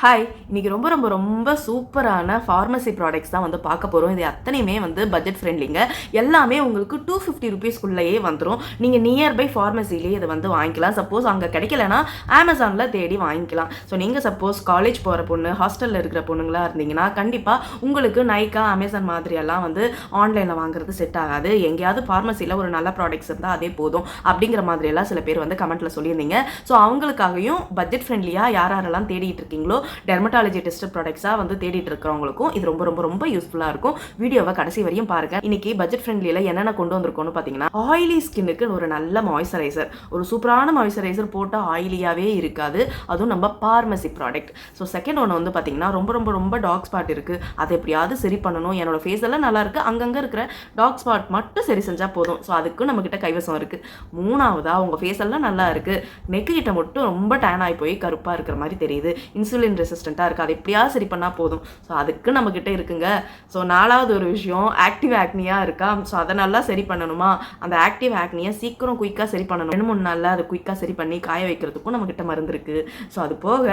Hi, இன்னைக்கு ரொம்ப ரொம்ப ரொம்ப சூப்பரான ஃபார்மசி ப்ராடக்ட்ஸ் தான் வந்து பார்க்க போகிறோம். இது அத்தனையுமே வந்து பட்ஜெட் ஃப்ரெண்ட்லிங்க. எல்லாமே உங்களுக்கு 250 ருபீஸ்க்குள்ளேயே வந்துடும். நீங்கள் நியர்பை ஃபார்மசிலேயே இதை வந்து வாங்கிக்கலாம். சப்போஸ் அங்கே கிடைக்கலனா அமேசானில் தேடி வாங்கிக்கலாம். ஸோ நீங்கள் சப்போஸ் காலேஜ் போகிற பொண்ணு, ஹாஸ்டலில் இருக்கிற பொண்ணுங்களாக இருந்தீங்கன்னா கண்டிப்பாக உங்களுக்கு நைக்கா, அமேசான் மாதிரியெல்லாம் வந்து ஆன்லைனில் வாங்குறது செட் ஆகாது. எங்கேயாவது ஃபார்மசியில் ஒரு நல்ல ப்ராடக்ட்ஸ் இருந்தால் அதே போதும் அப்படிங்கிற மாதிரியெல்லாம் சில பேர் வந்து கமெண்ட்டில் சொல்லியிருந்தீங்க. ஸோ அவங்களுக்காகவும் பட்ஜெட் ஃப்ரெண்ட்லியாக யாரெல்லாம் தேடிட்டு இருக்கீங்களோ டெர்மட்டாலஜி டெஸ்ட் ப்ராடக்ட்ஸாக வந்து தேடிட்டு இருக்கிறவங்களுக்கும் இது ரொம்ப ரொம்ப ரொம்ப யூஸ்ஃபுல்லாக இருக்கும். வீடியோவை கடைசி வரையும் பாருங்க. இன்னைக்கு பட்ஜெட் ஃப்ரெண்ட்லியில் என்னென்ன கொண்டு வந்திருக்கோம்னு பார்த்தீங்கன்னா, ஆயிலி ஸ்கின்னுக்கு ஒரு நல்ல மாய்ஸ்சரைசர், ஒரு சூப்பரான மாய்ஸ்சரைசர் போட்டால் ஆயிலியாகவே இருக்காது. அதுவும் நம்ம பார்மசி ப்ராடக்ட். ஸோ செகண்ட் ஒன்று வந்து பார்த்தீங்கன்னா, ரொம்ப ரொம்ப ரொம்ப டார்க் ஸ்பாட் இருக்குது, அதை எப்படியாவது சரி பண்ணணும். என்னோட ஃபேஸ் எல்லாம் நல்லா இருக்குது, அங்கங்கே இருக்கிற டார்க் ஸ்பாட் மட்டும் சரி செஞ்சால் போதும். ஸோ அதுக்கு நம்மக்கிட்ட கைவசம் இருக்குது. மூணாவதா, உங்கள் ஃபேஸ் எல்லாம் நல்லா இருக்குது, நெக்கு கிட்ட மட்டும் ரொம்ப டேன் ஆகி போய் கருப்பாக இருக்கிற மாதிரி தெரியுது, இன்சுலின் ரெசிஸ்டண்ட்டாக இருக்குது, அதை எப்படியா சரி பண்ணால் போதும். ஸோ அதுக்கு நம்மக்கிட்ட இருக்குங்க. ஸோ நாலாவது ஒரு விஷயம், ஆக்டிவ் ஆக்னியாக இருக்கா, ஸோ அதை நல்லா சரி பண்ணணுமா, அந்த ஆக்டிவ் ஆக்னியை சீக்கிரம் குயிக்காக சரி பண்ணணும். 2-3 நாளில் அதை குயிக்காக சரி பண்ணி காய வைக்கிறதுக்கும் நம்மக்கிட்ட மருந்து இருக்குது. ஸோ அது போக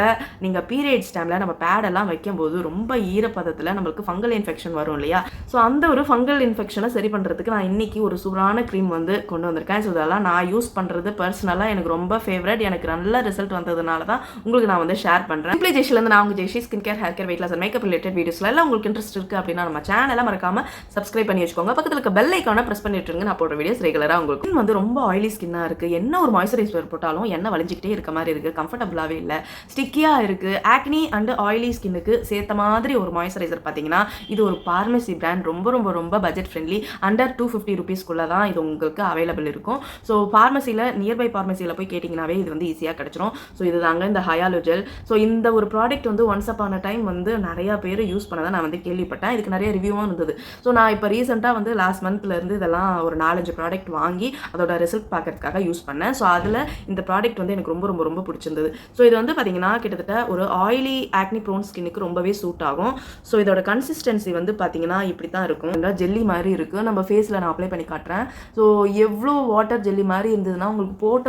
நீங்கள் பீரியட்ஸ் டைமில் நம்ம பேடெல்லாம் வைக்கும்போது ரொம்ப ஈரப்பதத்தில் நம்மளுக்கு ஃபங்கல் இன்ஃபெக்ஷன் வரும் இல்லையா, ஸோ அந்த ஒரு ஃபங்கல் இன்ஃபெக்ஷனை சரி பண்ணுறதுக்கு நான் இன்றைக்கி ஒரு சூப்பரான க்ரீம் வந்து கொண்டு வந்திருக்கேன். ஸோ இதெல்லாம் நான் யூஸ் பண்ணுறது பர்சனலாக எனக்கு ரொம்ப ஃபேவரட். எனக்கு நல்ல ரிசல்ட் வந்ததுனால தான் உங்களுக்கு நான் வந்து ஷேர் பண்ணுறேன். சிம்பிளிஜேஷன்லேருந்து நான் உங்கள் Jayshi skin care, hair care, weight loss, makeup related வீடியோஸ்ல எல்லாம் உங்களுக்கு இன்ட்ரெஸ்ட் இருக்குது அப்படின்னா நம்ம சேனலை மறக்காம சப்ஸ்கிரைப் பண்ணி வச்சுக்கோங்க. பக்கத்தில் இருக்க பெல் ஐக்கானை ப்ரெஸ் பண்ணிட்டுருங்க. நான் போடுற வீடியோஸ் ரெகுலராக உங்களுக்கு வந்து ரொம்ப ஆயிலி ஸ்கின்னாக இருக்குது, என்ன ஒரு மாய்ஸ்சரைசர் போட்டாலும் எண்ணெய் வலிஞ்சிக்கிட்டே இருக்க மாதிரி இருக்குது, கம்ஃபர்டபுளாகவே இல்லை, ஸ்டிக்கியாக இருக்குது. ஆக்னி அண்ட் ஆயிலி ஸ்கின்னுக்கு சேர்த்த மாதிரி ஒரு மாய்ஸ்சரைசர் பார்த்தீங்கன்னா இது ஒரு பார்மசி பிராண்ட். ரொம்ப ரொம்ப ரொம்ப பட்ஜெட் ஃப்ரெண்ட்லி, அண்டர் 250 ருபீஸ்க்குள்ளே தான் இது உங்களுக்கு அவைலபிள் இருக்கும். ஸோ ஃபார்மசியில், நியர்பை ஃபார்மசியில் போய் கேட்டிங்கனாவே இது வந்து ஈஸியாக கிடச்சிரும். ஸோ இது தாங்க இந்த ஹயாலோஜெல். ஸோ இந்த ஒரு ப்ராடக்ட் வந்து ஒன்ஸ் அப்பான டைம் வந்து நிறையா பேர் யூஸ் பண்ணதை நான் வந்து கேள்விப்பட்டேன். இதுக்கு நிறைய ரிவ்யூவும் இருந்தது. ஸோ நான் இப்போ ரீசெண்டாக வந்து லாஸ்ட் மந்த்லேருந்து இதெல்லாம் ஒரு 4-5 ப்ராடக்ட் வாங்கி அதோட ரிசல்ட் பார்க்கறதுக்காக யூஸ் பண்ணேன். ஸோ அதில் இந்த ப்ராடக்ட் வந்து எனக்கு ரொம்ப ரொம்ப ரொம்ப பிடிச்சிருந்தது. ஸோ இது வந்து பார்த்தீங்கன்னா கிட்டத்தட்ட ஒரு ஆயிலி ஆக்னி ப்ரோன் ஸ்கின்னுக்கு ரொம்பவே சூட் ஆகும். ஸோ இதோட கன்சிஸ்டன்சி வந்து பார்த்தீங்கன்னா இப்படி தான் இருக்கும். ஜெல்லி மாதிரி இருக்குது. நம்ம ஃபேஸில் நான் அப்ளை பண்ணி காட்டுறேன். ஸோ எவ்வளோ வாட்டர் ஜெல்லி மாதிரி இருந்ததுன்னா உங்களுக்கு போட்ட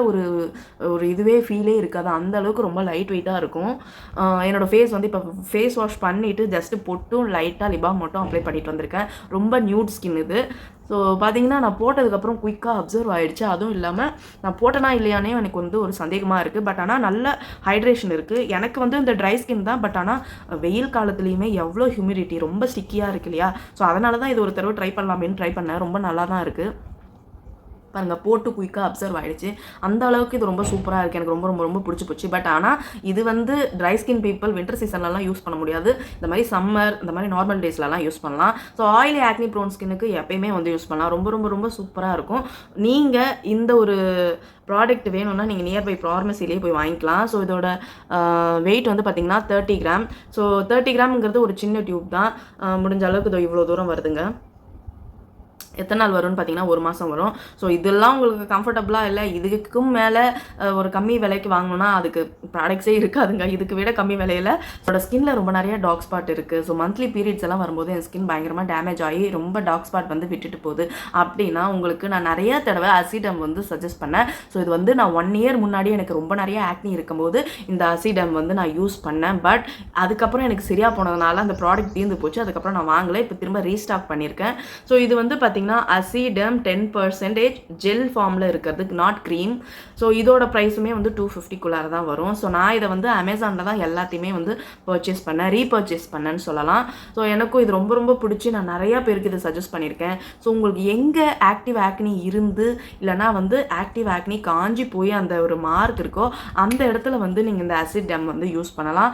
ஒரு இதுவே ஃபீலே இருக்காது, அந்த அளவுக்கு ரொம்ப லைட் வெயிட்டாக இருக்கும். என்னோட ஃபேஸ் வந்து இப்போ ஃபேஸ் வாஷ் பண்ணிவிட்டு ஜஸ்ட்டு பொட்டும் லைட்டாக லிபாம் மட்டும் அப்ளை பண்ணிட்டு வந்திருக்கேன். ரொம்ப நியூட் ஸ்கின் இது. ஸோ பார்த்தீங்கன்னா நான் போட்டதுக்கப்புறம் குயிக்காக அப்சர்வ் ஆகிடுச்சு. அதுவும் இல்லாமல் நான் போட்டனா இல்லையானே எனக்கு வந்து ஒரு சந்தேகமாக இருக்குது. பட் ஆனால் நல்ல ஹைட்ரேஷன் இருக்குது. எனக்கு வந்து இந்த ட்ரை ஸ்கின் தான், பட் ஆனால் வெயில் காலத்துலேயுமே எவ்வளோ ஹியூமிடிட்டி, ரொம்ப ஸ்டிக்கியாக இருக்கு இல்லையா, ஸோ அதனால தான் இது ஒரு தடவை ட்ரை பண்ணலாமேன்னு ட்ரை பண்ணேன். ரொம்ப நல்லா தான் இருக்குது. பாருங்கள், போட்டு குயிக்காக அப்சர்வ் ஆகிடுச்சு. அந்த அளவுக்கு இது ரொம்ப சூப்பராக இருக்குது. எனக்கு ரொம்ப ரொம்ப ரொம்ப பிடிச்சி போச்சு. பட் ஆனால் இது வந்து ட்ரை ஸ்கின் பீப்புள் வின்டர் சீசன்லலாம் யூஸ் பண்ண முடியாது. இந்த மாதிரி சம்மர், இந்த மாதிரி நார்மல் டேஸ்லலாம் யூஸ் பண்ணலாம். ஸோ ஆயிலி ஆக்னி ப்ரோன் ஸ்கின்னுக்கு எப்பயுமே வந்து யூஸ் பண்ணலாம். ரொம்ப ரொம்ப ரொம்ப சூப்பராக இருக்கும். நீங்கள் இந்த ஒரு ப்ராடக்ட் வேணும்னா நீங்கள் நியர்பை ஃபார்மசிலேயே போய் வாங்கிக்கலாம். ஸோ இதோட வெயிட் வந்து பார்த்திங்கன்னா 30 கிராம். ஸோ 30 கிராம்ங்கிறது ஒரு சின்ன டியூப் தான். முடிஞ்ச அளவுக்கு இதோ இவ்வளோ தூரம் வருதுங்க. எத்தனை நாள் வரும்னு பார்த்தீங்கன்னா 1 மாதம் வரும். ஸோ இதெல்லாம் உங்களுக்கு கம்ஃபர்டபுளாக இல்லை, இதுக்கும் மேலே ஒரு கம்மி விலைக்கு வாங்கணும்னா அதுக்கு ப்ராடக்ட்ஸே இருக்காதுங்க. இதுக்கு விட கம்மி விலையில் என்னோட ஸ்கின்ல ரொம்ப நிறைய டார்க் ஸ்பாட் இருக்குது. ஸோ மந்த்லி பீரியட்ஸ் எல்லாம் வரும்போது என் ஸ்கின் பயங்கரமாக டேமேஜ் ஆகி ரொம்ப டார்க் ஸ்பாட் வந்து விட்டுட்டு போகுது. அப்படின்னா உங்களுக்கு நான் நிறைய தடவை அசிடம் வந்து சஜஸ்ட் பண்ணேன். ஸோ இது வந்து நான் 1 இயர் முன்னாடி எனக்கு ரொம்ப நிறைய ஆக்னி இருக்கும்போது இந்த அசிடம் வந்து நான் யூஸ் பண்ணேன். பட் அதுக்கப்புறம் எனக்கு சரியாக போனதுனால அந்த ப்ராடக்ட் தீர்ந்து போச்சு. அதுக்கப்புறம் நான் வாங்கலை. இப்போ திரும்ப ரீஸ்டாக் பண்ணியிருக்கேன். ஸோ இது வந்து பார்த்தீங்கன்னா அசிடம் 10% ஜெல் ஃபார்மில் இருக்கிறது, நாட் க்ரீம். ஸோ இதோட ப்ரைஸுமே வந்து 250க்குள்ளார தான் வரும். ஸோ நான் இதை வந்து அமேசானில் தான் எல்லாத்தையுமே வந்து பர்ச்சேஸ் பண்ணேன், ரீபர்ச்சேஸ் பண்ணேன்னு சொல்லலாம். ஸோ எனக்கும் இது ரொம்ப ரொம்ப பிடிச்சி நான் நிறையா பேருக்கு இதை சஜஸ்ட் பண்ணியிருக்கேன். ஸோ உங்களுக்கு எங்கே ஆக்டிவ் ஆக்னி இருந்து இல்லைனா வந்து ஆக்டிவ் ஆக்னி காஞ்சி போய் அந்த ஒரு மார்க் இருக்கோ அந்த இடத்துல வந்து நீங்கள் இந்த அசிடம் வந்து யூஸ் பண்ணலாம்.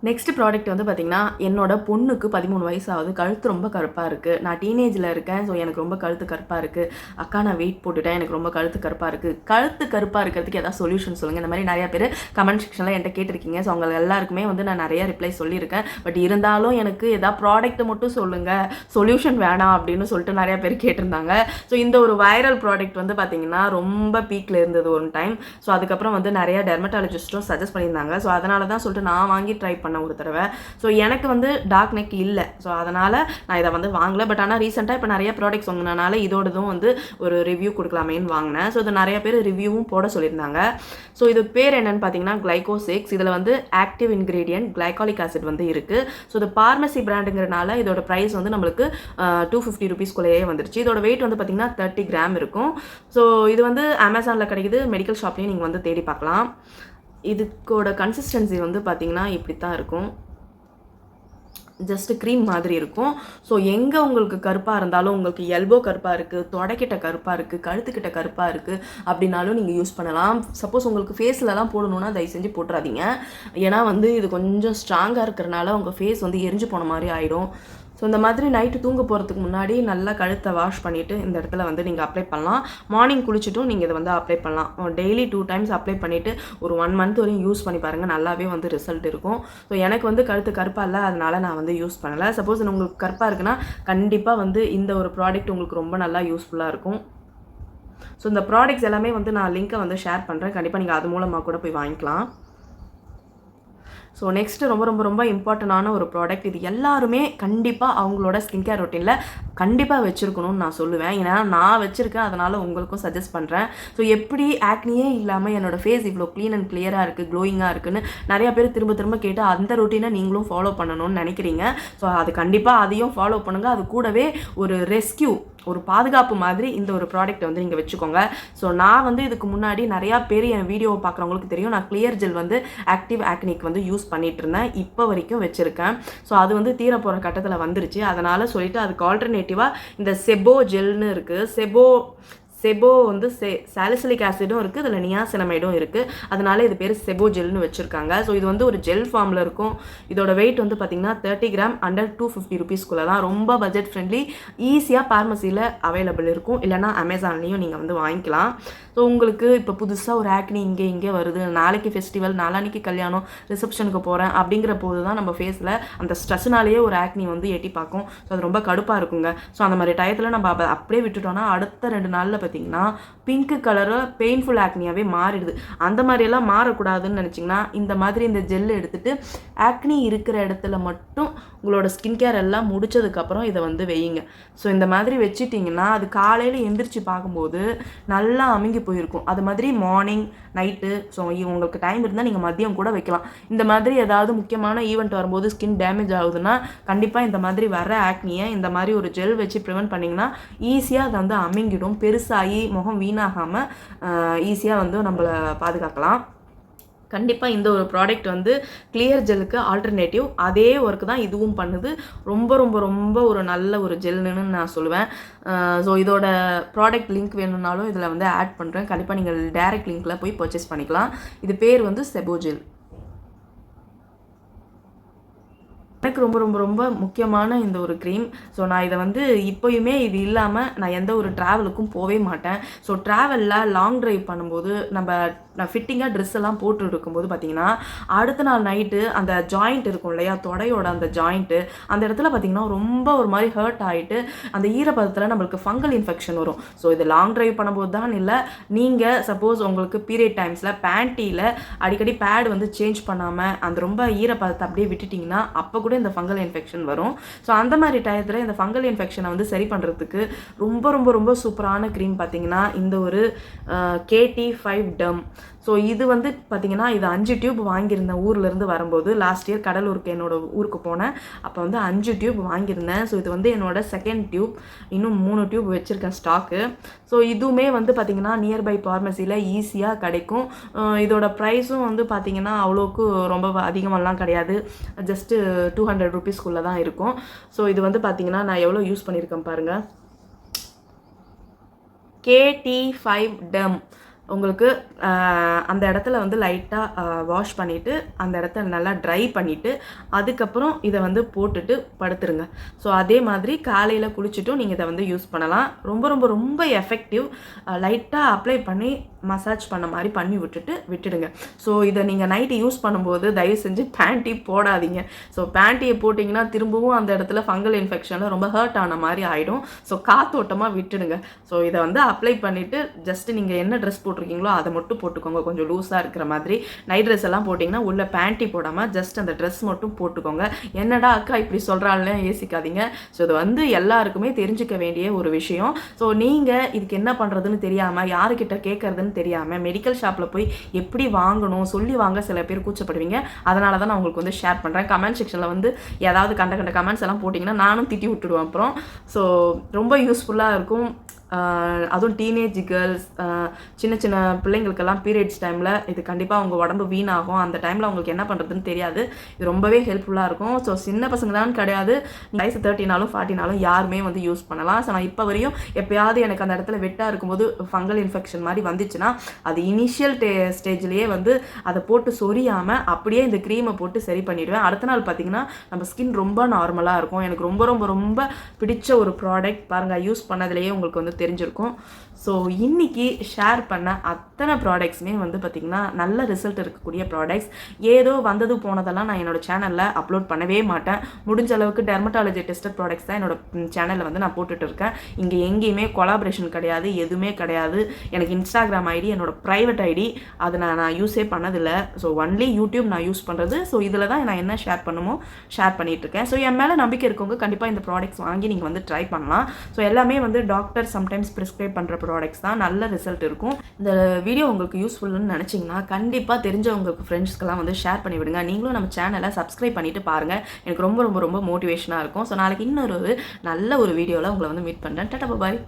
நெக்ஸ்ட் ப்ராடக்ட் வந்து பார்த்திங்கன்னா, என்னோட பொண்ணுக்கு 13 வயசு ஆகுது. கழுத்து ரொம்ப கருப்பாக இருக்குது. நான் டீனேஜில் இருக்கேன். ஸோ எனக்கு ரொம்ப கழுத்து கருப்பாக இருக்குது. அக்கா நான் வெயிட் போட்டுட்டேன், எனக்கு ரொம்ப கழுத்து கருப்பாக இருக்குது. கழுத்து கருப்பாக இருக்கிறதுக்கு ஏதாவது சொல்யூஷன் சொல்லுங்கள். இந்த மாதிரி நிறையா பேர் கமெண்ட் செக்ஷனில் என்கிட்ட கேட்டிருக்கீங்க. ஸோ அவங்க எல்லாருக்குமே வந்து நான் நிறைய ரிப்ளை சொல்லியிருக்கேன். பட் இருந்தாலும் எனக்கு எதாவது ப்ராடக்ட் மட்டும் சொல்லுங்கள், சொல்யூஷன் வேணாம் அப்படின்னு சொல்லிட்டு நிறையா பேர் கேட்டிருந்தாங்க. ஸோ இந்த ஒரு வைரல் ப்ராடக்ட் வந்து பார்த்திங்கன்னா ரொம்ப பீக்கில் இருந்தது ஒரு டைம். ஸோ அதுக்கப்புறம் வந்து நிறையா டெர்மட்டாலஜிஸ்ட்டும் சஜஸ்ட் பண்ணியிருந்தாங்க. ஸோ அதனால தான் சொல்லிட்டு நான் வாங்கி ட்ரை பண்ணேன். பண்ணேன் ஒரு தடவை. ஸோ எனக்கு வந்து டார்க் நெக் இல்லை, ஸோ அதனால் நான் இதை வந்து வாங்கலை. பட் ஆனால் ரீசெண்டாக இப்போ நிறைய ப்ராடக்ட்ஸ் வாங்கினால இதோடதும் வந்து ஒரு ரிவ்யூ கொடுக்கலாமேன்னு வாங்கினேன். ஸோ இது நிறைய பேர் ரிவ்யூவும் போட சொல்லியிருந்தாங்க. ஸோ இது பேர் என்னென்னு பார்த்தீங்கன்னா Glyco-6. இதில் வந்து ஆக்டிவ் இன்க்ரீடியன்ட் கிளைகாலிக் ஆசிட் வந்து இருக்குது. ஸோ இது பார்மசி பிராண்டுங்கிறனால இதோட ப்ரைஸ் வந்து நம்மளுக்கு 250 ருபீஸ்குள்ளேயே வந்துருச்சு. இதோட வெயிட் வந்து பார்த்தீங்கன்னா 30 கிராம் இருக்கும். ஸோ இது வந்து அமேசானில் கிடைக்குது, மெடிக்கல் ஷாப்லேயும் நீங்கள் வந்து தேடி பார்க்கலாம். இதுக்கோட கன்சிஸ்டன்சி வந்து பார்த்தீங்கன்னா இப்படி தான் இருக்கும், ஜஸ்ட் க்ரீம் மாதிரி இருக்கும். ஸோ எங்கே உங்களுக்கு கருப்பாக இருந்தாலும், உங்களுக்கு எல்போ கருப்பாக இருக்குது, தொடைக்கிட்ட கருப்பாக இருக்குது, கழுத்துக்கிட்ட கருப்பாக இருக்குது அப்படின்னாலும் நீங்கள் யூஸ் பண்ணலாம். சப்போஸ் உங்களுக்கு ஃபேஸ்லலாம் போடணுன்னா தயவு செஞ்சு போட்டுறாதீங்க. ஏன்னா வந்து இது கொஞ்சம் ஸ்ட்ராங்காக இருக்கிறனால உங்கள் ஃபேஸ் வந்து எரிஞ்சு போன மாதிரி ஆகிடும். ஸோ இந்த மாதிரி நைட்டு தூங்க போகிறதுக்கு முன்னாடி நல்லா கழுத்தை வாஷ் பண்ணிவிட்டு இந்த இடத்துல வந்து நீங்கள் அப்ளை பண்ணலாம். மார்னிங் குளிச்சுட்டும் நீங்கள் இதை வந்து அப்ளை பண்ணலாம். டெய்லி 2 டைம்ஸ் அப்ளை பண்ணிவிட்டு ஒரு 1 மந்த் வரையும் யூஸ் பண்ணி பாருங்கள், நல்லாவே வந்து ரிசல்ட் இருக்கும். ஸோ எனக்கு வந்து கழுத்து கருப்பாக இல்லை, அதனால் நான் வந்து யூஸ் பண்ணலை. சப்போஸ் உங்களுக்கு கருப்பாக இருக்குன்னா கண்டிப்பாக வந்து இந்த ஒரு ப்ராடக்ட் உங்களுக்கு ரொம்ப நல்லா யூஸ்ஃபுல்லாக இருக்கும். ஸோ இந்த ப்ராடக்ட்ஸ் எல்லாமே வந்து நான் லிங்க்கை வந்து ஷேர் பண்ணுறேன், கண்டிப்பாக நீங்கள் அது மூலமாக கூட போய் வாங்கிக்கலாம். ஸோ நெக்ஸ்ட்டு ரொம்ப ரொம்ப ரொம்ப இம்பார்ட்டண்டான ஒரு ப்ராடக்ட். இது எல்லாருமே கண்டிப்பாக அவங்களோட ஸ்கின் கேர் ரொட்டீனில் கண்டிப்பாக வச்சுருக்கணும்னு நான் சொல்லுவேன். ஏன்னா நான் வச்சுருக்கேன், அதனால் உங்களுக்கும் சஜஸ்ட் பண்ணுறேன். ஸோ எப்படி ஆக்னியே இல்லாமல் என்னோடய ஃபேஸ் இவ்வளோ க்ளீன் அண்ட் கிளியராக இருக்குது, க்ளோயிங்காக இருக்குன்னு நிறையா பேர் திரும்ப திரும்ப கேட்டு அந்த ரொட்டீனை நீங்களும் ஃபாலோ பண்ணணும்னு நினைக்கிறீங்க. ஸோ அது கண்டிப்பாக அதையும் ஃபாலோ பண்ணுங்கள். அது கூடவே ஒரு ரெஸ்கியூ, ஒரு பாதுகாப்பு மாதிரி இந்த ஒரு ப்ராடக்ட் வந்து நீங்கள் வச்சுக்கோங்க. ஸோ நான் வந்து இதுக்கு முன்னாடி நிறையா பேர் என் வீடியோவை பார்க்குறவங்களுக்கு தெரியும், நான் கிளியர் ஜெல் வந்து ஆக்டிவ் ஆக்னிக் வந்து யூஸ் பண்ணிட்டு இருந்தேன், இப்போ வரைக்கும் வச்சுருக்கேன். ஸோ அது வந்து தீர போகிற கட்டத்தில் வந்துருச்சு. அதனால் சொல்லிட்டு அதுக்கு ஆல்டர்னேட்டிவாக இந்த செபோ ஜெல்னு இருக்குது. செபோ வந்து சாலிசிலிக் ஆசிடும் இருக்குது, இதில் நியாசினமைடும் இருக்குது, அதனால இது பேர் செபோ ஜெல்னு வச்சுருக்காங்க. ஸோ இது வந்து ஒரு ஜெல் ஃபார்மில் இருக்கும். இதோட வெயிட் வந்து பார்த்திங்கன்னா 30 கிராம், அண்டர் 250 ருபீஸ்க்குள்ளே தான். ரொம்ப பட்ஜெட் ஃப்ரெண்ட்லி, ஈஸியாக பார்மசியில் அவைலபிள் இருக்கும், இல்லைனா அமேசான்லேயும் நீங்கள் வந்து வாங்கிக்கலாம். ஸோ உங்களுக்கு இப்போ புதுசாக ஒரு ஆக்னி இங்கே வருது, நாளைக்கு ஃபெஸ்டிவல், நாளானிக்கு கல்யாணம், ரிசப்ஷனுக்கு போகிறேன் அப்படிங்கிற போது தான் நம்ம ஃபேஸில் அந்த ஸ்ட்ரெஸ்னாலேயே ஒரு ஆக்னி வந்து எட்டி பார்க்கும். ஸோ அது ரொம்ப கடுப்பாக இருக்குங்க. ஸோ அந்த மாதிரி டயத்தில் நம்ம அப்படியே விட்டுட்டோம்னா அடுத்த 2 நாளில் பார்த்தீங்கன்னா பிங்க் கலரில் பெயின்ஃபுல் ஆக்னியாகவே மாறிடுது. அந்த மாதிரியெல்லாம் மாறக்கூடாதுன்னு நினச்சிங்கன்னா இந்த மாதிரி இந்த ஜெல் எடுத்துகிட்டு ஆக்னி இருக்கிற இடத்துல மட்டும் உங்களோட ஸ்கின் கேர் எல்லாம் முடிச்சதுக்கப்புறம் இதை வந்து வையுங்க. ஸோ இந்த மாதிரி வச்சுட்டிங்கன்னா அது காலையில் எந்திரிச்சு பார்க்கும்போது நல்லா அமுங்கி போயிருக்கும். அது மாதிரி மார்னிங், நைட்டு, ஸோ உங்களுக்கு டைம் இருந்தால் நீங்கள் மதியம் கூட வைக்கலாம். இந்த மாதிரி ஏதாவது முக்கியமான ஈவெண்ட் வரும்போது ஸ்கின் டேமேஜ் ஆகுதுன்னா கண்டிப்பாக இந்த மாதிரி வர ஆக்னியை இந்த மாதிரி ஒரு ஜெல் வச்சு ப்ரிவென்ட் பண்ணிங்கன்னா ஈஸியாக அதை வந்து அமுங்கிடும். பெருசாகி முகம் வீணாகாமல் ஈஸியாக வந்து நம்மளை பாதுகாக்கலாம். கண்டிப்பாக இந்த ஒரு ப்ராடக்ட் வந்து கிளியர் ஜெல்லுக்கு ஆல்டர்னேட்டிவ், அதே ஒர்க்கு தான் இதுவும் பண்ணுது. ரொம்ப ரொம்ப ரொம்ப ஒரு நல்ல ஒரு ஜெல்லுன்னு நான் சொல்லுவேன். ஸோ இதோட ப்ராடக்ட் லிங்க் வேணும்னாலும் இதில் வந்து ஆட் பண்ணுறேன், கண்டிப்பாக நீங்கள் டைரக்ட் லிங்க்கில் போய் பர்ச்சேஸ் பண்ணிக்கலாம். இது பேர் வந்து செபோ ஜெல். எனக்கு ரொம்ப ரொம்ப ரொம்ப முக்கியமான இந்த ஒரு க்ரீம். ஸோ நான் இதை வந்து இப்போயுமே இது இல்லாமல் நான் எந்த ஒரு ட்ராவலுக்கும் போகவே மாட்டேன். ஸோ ட்ராவலில் லாங் ட்ரைவ் பண்ணும்போது நான் ஃபிட்டிங்காக ட்ரெஸ் எல்லாம் போட்டு இருக்கும்போது பார்த்தீங்கன்னா அடுத்த நாள் நைட்டு அந்த ஜாயிண்ட் இருக்கும் இல்லையா, தொடையோட அந்த ஜாயிண்ட்டு, அந்த இடத்துல பார்த்தீங்கன்னா ரொம்ப ஒரு மாதிரி ஹர்ட் ஆகிட்டு அந்த ஈரப்பதத்தில் நம்மளுக்கு ஃபங்கல் இன்ஃபெக்ஷன் வரும். ஸோ இது லாங் ட்ரைவ் பண்ணும்போது தான் இல்லை, நீங்கள் சப்போஸ் உங்களுக்கு பீரியட் டைம்ஸில் பேண்டியில் அடிக்கடி பேட் வந்து சேஞ்ச் பண்ணாமல் அந்த ரொம்ப ஈரப்பதத்தை அப்படியே விட்டுட்டிங்கன்னா அப்போ கூட இந்த ஃபங்கல் இன்ஃபெக்ஷன் வரும். ஸோ அந்த மாதிரி டயத்தில் இந்த ஃபங்கல் இன்ஃபெக்ஷனை வந்து சரி பண்ணுறதுக்கு ரொம்ப ரொம்ப ரொம்ப சூப்பரான க்ரீம் பார்த்தீங்கன்னா இந்த ஒரு KT5 டெர்ம். ஸோ இது வந்து பார்த்திங்கன்னா இது 5 டியூப் வாங்கியிருந்தேன் ஊர்லேருந்து வரும்போது. லாஸ்ட் இயர் கடலூருக்கு என்னோடய ஊருக்கு போனேன், அப்போ வந்து 5 டியூப் வாங்கியிருந்தேன். ஸோ இது வந்து என்னோடய செகண்ட் டியூப், இன்னும் 3 டியூப் வச்சுருக்கேன் ஸ்டாக்கு. ஸோ இதுவுமே வந்து பார்த்திங்கன்னா நியர்பை பார்மசியில் ஈஸியாக கிடைக்கும். இதோட ப்ரைஸும் வந்து பார்த்திங்கன்னா அவ்வளோக்கு ரொம்ப அதிகமெல்லாம் கிடையாது, ஜஸ்ட்டு 200 ருபீஸ்க்குள்ளே தான் இருக்கும். ஸோ இது வந்து பார்த்திங்கன்னா நான் எவ்வளோ யூஸ் பண்ணியிருக்கேன் பாருங்கள். KT5 term. உங்களுக்கு அந்த இடத்துல வந்து லைட்டாக வாஷ் பண்ணிவிட்டு அந்த இடத்த நல்லா ட்ரை பண்ணிவிட்டு அதுக்கப்புறம் இதை வந்து போட்டுட்டு படுத்துருங்க. ஸோ அதே மாதிரி காலையில் குளிச்சுட்டும் நீங்கள் இதை வந்து யூஸ் பண்ணலாம். ரொம்ப ரொம்ப ரொம்ப எஃபெக்டிவ். லைட்டாக அப்ளை பண்ணி மசாஜ் பண்ண மாதிரி பண்ணி விட்டுடுங்க. ஸோ இதை நீங்கள் நைட்டு யூஸ் பண்ணும்போது தயவு செஞ்சு பேண்ட்டி போடாதீங்க. ஸோ பேண்ட்டியை போட்டிங்கன்னா திரும்பவும் அந்த இடத்துல ஃபங்கல் இன்ஃபெக்ஷனில் ரொம்ப ஹர்ட் ஆன மாதிரி ஆகிடும். ஸோ காத்தோட்டமாக விட்டுடுங்க. ஸோ இதை வந்து அப்ளை பண்ணிவிட்டு ஜஸ்ட்டு நீங்கள் என்ன ட்ரெஸ் போட்டிருக்கீங்களோ அதை மட்டும் போட்டுக்கோங்க, கொஞ்சம் லூஸாக இருக்கிற மாதிரி. நைட் ட்ரெஸ் எல்லாம் போட்டிங்கன்னா உள்ள பேண்ட்டி போடாமல் ஜஸ்ட் அந்த ட்ரெஸ் மட்டும் போட்டுக்கோங்க. என்னடா அக்கா இப்படி சொல்கிறாள்னு யோசிக்காதீங்க. ஸோ இது வந்து எல்லாருக்குமே தெரிஞ்சுக்க வேண்டிய ஒரு விஷயம். ஸோ நீங்கள் இதுக்கு என்ன பண்ணுறதுன்னு தெரியாமல், யாருக்கிட்ட கேட்கறதுன்னு தெரியாமல், மெடிக்கல் ஷாப்பில் போய் எப்படி வாங்கணும் சொல்லி வாங்க சில பேர் கூச்சப்படுவீங்க. அதனால தான் நான் உங்களுக்கு வந்து ஷேர் பண்ணுறேன். கமெண்ட் செக்ஷனில் வந்து ஏதாவது கண்ட கமெண்ட்ஸ் எல்லாம் போட்டிங்கன்னா நானும் திட்டி விட்டுடுவேன் அப்புறம். ஸோ ரொம்ப யூஸ்ஃபுல்லாக இருக்கும். அதுவும் டீனேஜ் கேர்ள்ஸ், சின்ன சின்ன பிள்ளைங்களுக்கெல்லாம் பீரியட்ஸ் டைமில் இது கண்டிப்பாக அவங்க உடம்பு வீணாகும். அந்த டைமில் அவங்களுக்கு என்ன பண்ணுறதுன்னு தெரியாது. இது ரொம்பவே ஹெல்ப்ஃபுல்லாக இருக்கும். ஸோ சின்ன பசங்க தான் கிடையாது, வயசு 30 40 யாருமே வந்து யூஸ் பண்ணலாம். ஸோ நான் இப்போ வரையும் எப்போயாவது எனக்கு அந்த இடத்துல வெட்டாக இருக்கும்போது ஃபங்கல் இன்ஃபெக்ஷன் மாதிரி வந்துச்சுன்னா அது இனிஷியல் ஸ்டேஜ்லேயே வந்து அதை போட்டு சொரியாமல் அப்படியே இந்த க்ரீமை போட்டு சரி பண்ணிவிடுவேன். அடுத்த நாள் பார்த்திங்கன்னா நம்ம ஸ்கின் ரொம்ப நார்மலாக இருக்கும். எனக்கு ரொம்ப ரொம்ப ரொம்ப பிடிச்ச ஒரு ப்ராடக்ட் பாருங்கள், யூஸ் பண்ணதுலேயே உங்களுக்கு வந்து தெரிஞ்சிருக்கும். ஸோ இன்றைக்கி ஷேர் பண்ண அத்தனை ப்ராடக்ட்ஸுமே வந்து பார்த்திங்கன்னா நல்ல ரிசல்ட் இருக்கக்கூடிய ப்ராடக்ட்ஸ். ஏதோ வந்தது போனதெல்லாம் நான் என்னோடய சேனலில் அப்லோட் பண்ணவே மாட்டேன். முடிஞ்ச அளவுக்கு டெர்மட்டாலஜி டெஸ்டட் ப்ராடக்ட்ஸ் தான் என்னோடய சேனலில் வந்து நான் போட்டுட்டு இருக்கேன். இங்கே எங்கேயுமே கொலாபரேஷன் கிடையாது, எதுவுமே கிடையாது. எனக்கு இன்ஸ்டாகிராம் ஐடி என்னோடய ப்ரைவேட் ஐடி, அதை நான் யூஸே பண்ணதில்லை. ஸோ ஒன்லி யூடியூப் நான் யூஸ் பண்ணுறது. ஸோ இதில் தான் நான் என்ன ஷேர் பண்ணுமோ ஷேர் பண்ணிகிட்ருக்கேன். ஸோ என் மேலே நம்பிக்கை இருக்கவங்க கண்டிப்பாக இந்த ப்ராடக்ட்ஸ் வாங்கி நீங்கள் வந்து ட்ரை பண்ணலாம். ஸோ எல்லாமே வந்து டாக்டர் சம்டைம்ஸ் ப்ரிஸ்கிரைப் பண்ணுற ப்ராடக்ட்ஸ் தான், நல்ல ரிசல்ட் இருக்கும். இந்த வீடியோ உங்களுக்கு யூஸ்ஃபுல்னு நினச்சிங்கன்னா கண்டிப்பாக தெரிஞ்சவங்களுக்கு ஃப்ரெண்ட்ஸ்க்கெல்லாம் வந்து ஷேர் பண்ணி விடுங்க. நீங்களும் நம்ம சேனலை சப்ஸ்கிரைப் பண்ணிவிட்டு பாருங்கள். எனக்கு ரொம்ப ரொம்ப ரொம்ப மோட்டிவேஷனாக இருக்கும். ஸோ நாளைக்கு இன்னொரு நல்ல ஒரு வீடியோவில் உங்களை வந்து மீட் பண்ணுறேன். டாடா பாய்.